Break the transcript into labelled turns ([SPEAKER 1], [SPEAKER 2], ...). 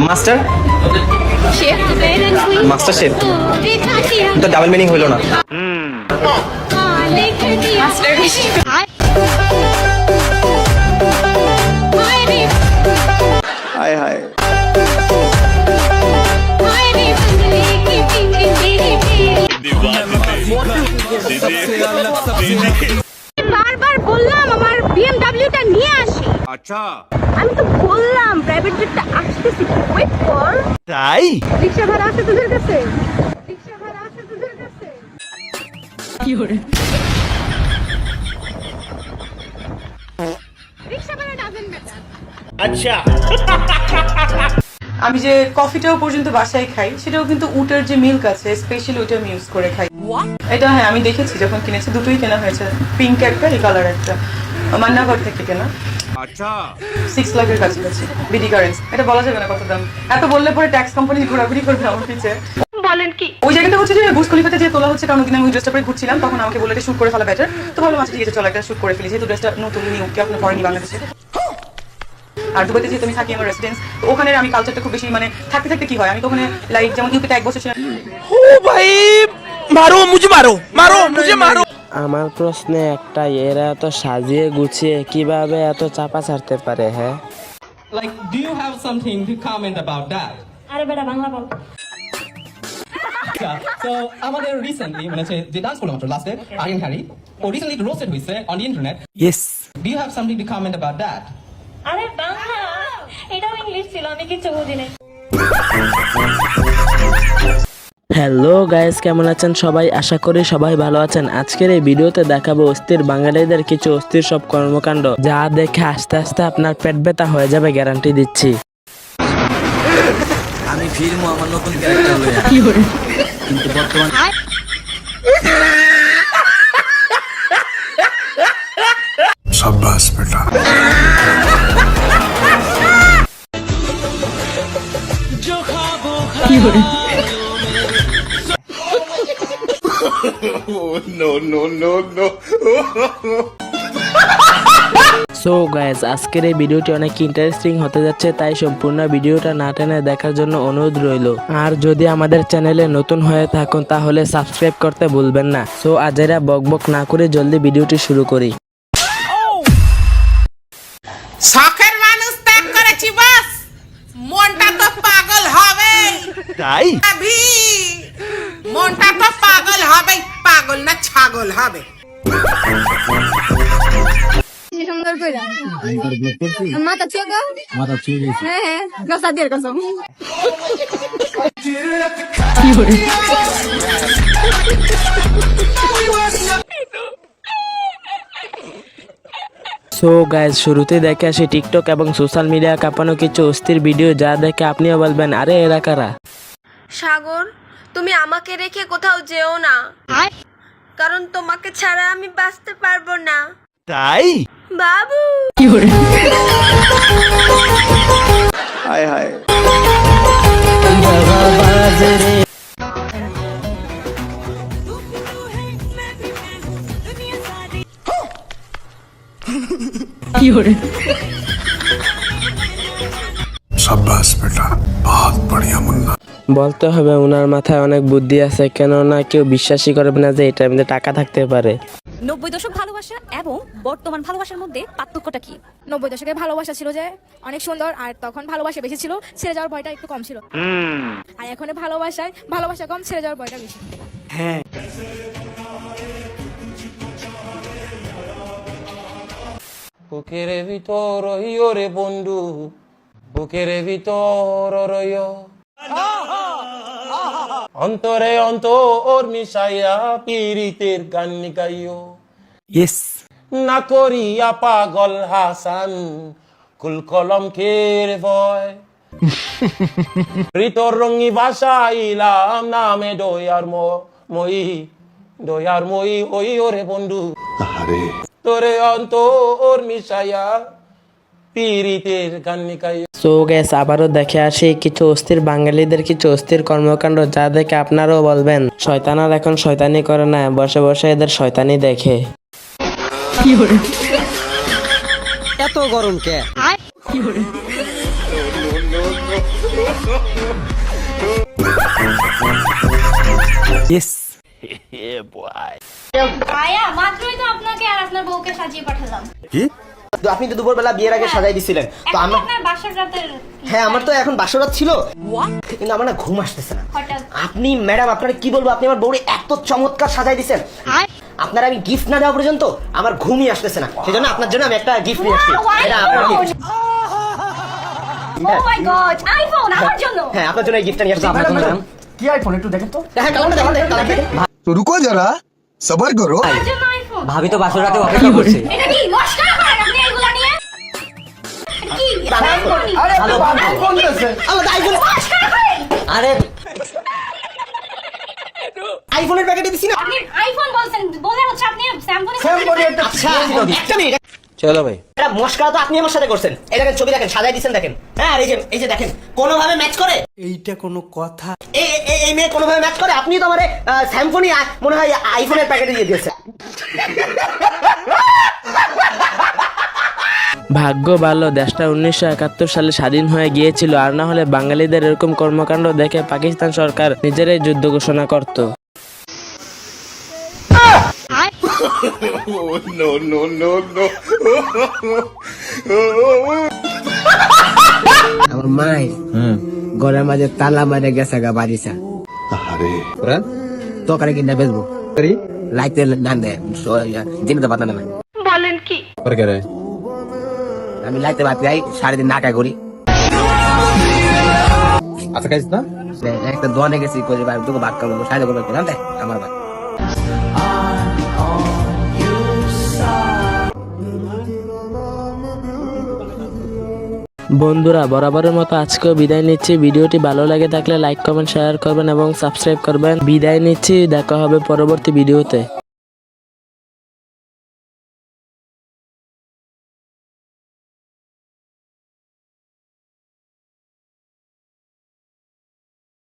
[SPEAKER 1] Master master chef তো double meaning হইলো না। হায় হায়
[SPEAKER 2] বারবার বললাম আমার বিএমডব্লিউটা নিয়ে আসি।
[SPEAKER 3] আচ্ছা
[SPEAKER 2] আমি তো বললাম প্রাইভেট জেটটা আসতেছি, ওয়েট কর।
[SPEAKER 1] তাই
[SPEAKER 2] রিকশা ভাড়া আছে তোদের কাছে? রিকশা ভাড়া আছে তোদের কাছে? কি করে রিকশা ভাড়া ডাজেন্ট ম্যাটার।
[SPEAKER 1] আচ্ছা
[SPEAKER 4] আমি যে কফিটাও পর্যন্ত বাসায় খাই, সেটাও কিন্তু উটের যে মিল্ক আছে স্পেশাল ওইটা আমি ইউজ করে খাই। এটা হ্যাঁ আমি দেখেছি যখন কিনেছি, দুটোই কেনা হয়েছে, পিঙ্ক একটা এই কালার একটা, মান্নাগড় থেকে কেনা।
[SPEAKER 3] আচ্ছা
[SPEAKER 4] 6 লাখের কাছাকাছি বিডি কারেন্স। এটা বলা যাবে না কত দাম, এত বললে পরে ট্যাক্স কোম্পানি ঘোরাঘুরি করবে আমার পিছে।
[SPEAKER 2] বলেন কি?
[SPEAKER 4] ওই জায়গাটা হচ্ছে যে বুর্জ খলিফাতে যে তোলা হচ্ছে, কারণ ওদিন আমি ওই ড্রেসটা পরে ঘুরছিলাম, তখন আমাকে বলে শুট করে ফেলা বেটার, তো ভাবলাম আচ্ছা ঠিক আছে চলো একটা শুট করে ফেলি, যেহেতু ড্রেসটা নতুন নিউ কেউ আপনার পরেনি বাংলাদেশে। আর দুবাইতে যেহেতু আমি থাকি আমার রেসিডেন্স, তো ওখানে আমি কালচারটা খুব বেশি মানে থাকতে থাকতে কি হয়, আমি তো ওখানে লাইক যেমন ইউপিতে 1 বছর ছিলাম।
[SPEAKER 1] ও ভাই মারো মুঝে মারো মারো মুঝে মারো।
[SPEAKER 5] আমার প্রশ্নে একটাই, এরা এত সাজিয়ে গুছিয়ে কিভাবে এত চাপা ছাড়তে পারে? হ্যাঁ,
[SPEAKER 6] Like, do you have something to comment about that?
[SPEAKER 2] আরে বেটা বাংলা বল।
[SPEAKER 6] Yeah. So, আমাদের recently মানে হচ্ছে যে ডান্স করলাম লাস্টে আরিয়ান হ্যারি, ও recently roasted হইছে on the internet.
[SPEAKER 1] Yes
[SPEAKER 6] Do you have something to comment about that?
[SPEAKER 2] আরে বাংলা, এটাও ইংলিশ ছিল, আমি কিছু বুঝি নাই।
[SPEAKER 5] হ্যালো গাইস, কেমন আছেন সবাই? আশা করি সবাই ভালো আছেন। আজকের এই ভিডিওতে দেখাবো অস্থির বাঙালিদের কিছু অস্থির সব কর্মকাণ্ড, যা দেখে আস্তে আস্তে আপনার পেট ব্যথা হয়ে যাবে, গ্যারান্টি দিচ্ছি।
[SPEAKER 1] আমি ফিল্মও আমার নতুন ক্যারেক্টার লইয়া কিন্তু বর্তমান
[SPEAKER 3] शाबाश बेटा no no no no
[SPEAKER 5] so guys, আজকের এই ভিডিওটি অনেক ইন্টারেস্টিং হতে যাচ্ছে, তাই সম্পূর্ণ ভিডিওটা না টেনে দেখার জন্য অনুরোধ রইল। আর যদি আমাদের চ্যানেলে নতুন হয়ে থাকুন তাহলে সাবস্ক্রাইব করতে ভুলবেন না। সো আজেরা বকবক না করে জলদি ভিডিওটি শুরু করি।
[SPEAKER 7] শখের মানুষ ত্যাগ করেছি, বাস মনটা তো পাগল হবে।
[SPEAKER 1] তাই
[SPEAKER 7] ভাবি মনটা তো পাগল হবে, পাগল না ছাগল হবে।
[SPEAKER 2] সুন্দর কইরা মাথা ছুঁয়ে গো, মাথা ছুঁয়ে গেছে। হ্যাঁ হ্যাঁ গসা দিয়ে কসম।
[SPEAKER 5] সো গাইজ, শুরুতে দেখে আসি টিকটক এবং সোশ্যাল মিডিয়া কাঁপানো কিছু অস্থির ভিডিও, যা দেখে আপনিও বলবেন আরে এরা কারা।
[SPEAKER 8] সাগর, তুমি আমাকে রেখে কোথাও যেও না, কারণ তোমাকে ছাড়া আমি বাঁচতে পারবো না।
[SPEAKER 1] তাই
[SPEAKER 8] বাবু
[SPEAKER 1] হায় হায়
[SPEAKER 3] शाबाश बेटा बहुत बढ़िया मुन्ना
[SPEAKER 5] বলতে হবে ওনার মাথায় অনেক বুদ্ধি আছে, কেননা কেউ বিশ্বাসই করবে না যে এটার মধ্যে টাকা থাকতে পারে।
[SPEAKER 9] 90 দশক ভালোবাসা এবং বর্তমান ভালোবাসার মধ্যে পার্থক্যটা কি?
[SPEAKER 2] 90 দশকে ভালোবাসা ছিল যে অনেক সুন্দর, আর তখন ভালোবাসা বেশি ছিল, ছেড়ে যাওয়ার ভয়টা একটু কম ছিল। আর এখন ভালোবাসা কম, ছেড়ে যাওয়ার ভয়টা বেশি।
[SPEAKER 1] হ্যাঁ
[SPEAKER 6] বুকের ভিতর রইও রে বন্ধু, বুকের ভিতর রইও, অন্তরে অন্তর মিশাইয়া পীড়িতের গান গাইও।
[SPEAKER 1] ইয়েস
[SPEAKER 6] না করিয়া পাগল হাসান কুল কলমকের ভয়, ঋতর রঙি ভাষাইলাম নামে দয়ার মই ওই ওরে বন্ধু, তোরে অন্তর মিশাইয়া পীড়িতের গান গাইও।
[SPEAKER 5] সো গ্যাস, আবারও দেখে আসি কিছু অস্থির বাঙালিদের কিছু অস্থির কর্মকাণ্ড, যা দেখে আপনারাও বলবেন শয়তানার এখন শয়তানি করে না, বসে বসে এদের শয়তানি দেখে।
[SPEAKER 1] এত গরম কে?
[SPEAKER 9] ভাইয়া মাত্রই তো আপনাকে আর আপনার বউকে সাজিয়ে পাঠালাম।
[SPEAKER 10] তো আপনি তো দুপুরবেলা বিয়ের আগে সাজাই দিছিলেন, তো
[SPEAKER 9] এখন
[SPEAKER 10] আমরা
[SPEAKER 9] আপনার বাসর রাতের
[SPEAKER 10] হ্যাঁ আমার তো এখন বাসরাত ছিল, কিন্তু আমার না ঘুম আসতেছে না।
[SPEAKER 9] হঠাৎ
[SPEAKER 10] আপনি ম্যাডাম, আপনার কি বলবো, আপনি আমার বউরে এত চমৎকার সাজাই দিছেন, আপনার আমি গিফট না দেওয়া পর্যন্ত আমার ঘুমই আসতেছে না। সেজন্য আপনার জন্য আমি একটা গিফট নিয়ে আসছি। এটা আপনার gift।
[SPEAKER 9] ও মাই গড, আইফোন আমার জন্য।
[SPEAKER 10] হ্যাঁ আপনার জন্য এই গিফটটা নিয়ে আসছি। ম্যাডাম কি আইফোন একটু দেখেন তো। হ্যাঁ কালারটা দেখেন, কালার দেখেন।
[SPEAKER 3] तो रुको जरा सबर करो।
[SPEAKER 9] আমার জন্য আইফোন।
[SPEAKER 10] ভাবি তো বাসর রাতে অপেক্ষা করছে।
[SPEAKER 9] এটা কি মস্করা করেন আপনি এগুলা নিয়ে? কি স্যাম্পনি?
[SPEAKER 10] ভালো আইফোন দিয়েছে। আমাদের আইফোন
[SPEAKER 9] মস্করা করেন?
[SPEAKER 10] আরে আইফোনের প্যাকেটে দিছি না।
[SPEAKER 9] আপনি আইফোন বলছেন, বলে হচ্ছে আপনি স্যাম্পনি।
[SPEAKER 10] আচ্ছা একটা মিনিট, চলো ভাই। এটা মস্করা তো আপনি আমার সাথে করছেন। এই দেখেন ছবি দেখেন, সাজাই দিয়েছেন দেখেন। হ্যাঁ আর এই যে দেখেন, কোনোভাবে ম্যাচ করে?
[SPEAKER 1] এইটা কোনো কথা?
[SPEAKER 10] এই মেয়ে কোনোভাবে ম্যাচ করে? আপনি তো আমারে স্যামসনি মনে হয় আইফোনের প্যাকেটে দিয়ে দিয়েছেন।
[SPEAKER 5] ভাগ্য ভালো দেশটা 1971 সালে স্বাধীন হয়ে গিয়েছিল, আর না হলে বাঙালিদের এরকম কর্মকাণ্ড দেখে পাকিস্তান সরকার নিজেরাই যুদ্ধ ঘোষণা করত।
[SPEAKER 3] No, no, no, no.
[SPEAKER 10] আমার মাই ঘরের মাঝে তালা মারে গেছে গা বাড়িছে।
[SPEAKER 3] अरे
[SPEAKER 10] তো করে কিনা বেচবো লাইতে না দেয় দিনে পাতা না।
[SPEAKER 8] বলেন কি?
[SPEAKER 10] আমি লাইতে ভাত খাই, সারাদিন নাকা করি।
[SPEAKER 6] আচ্ছা গাইস না
[SPEAKER 10] একটা দোয়ানে গেছি করে দুটো ভাত খাবো, সাহায্য করবো জানতে আমার ভাত।
[SPEAKER 5] বন্ধুরা বরাবরের মতো আজকেও বিদায় নিচ্ছি। ভিডিওটি ভালো লাগে থাকলে লাইক কমেন্ট শেয়ার করবেন এবং সাবস্ক্রাইব করবেন। বিদায় নিচ্ছি, দেখা হবে পরবর্তী ভিডিওতে।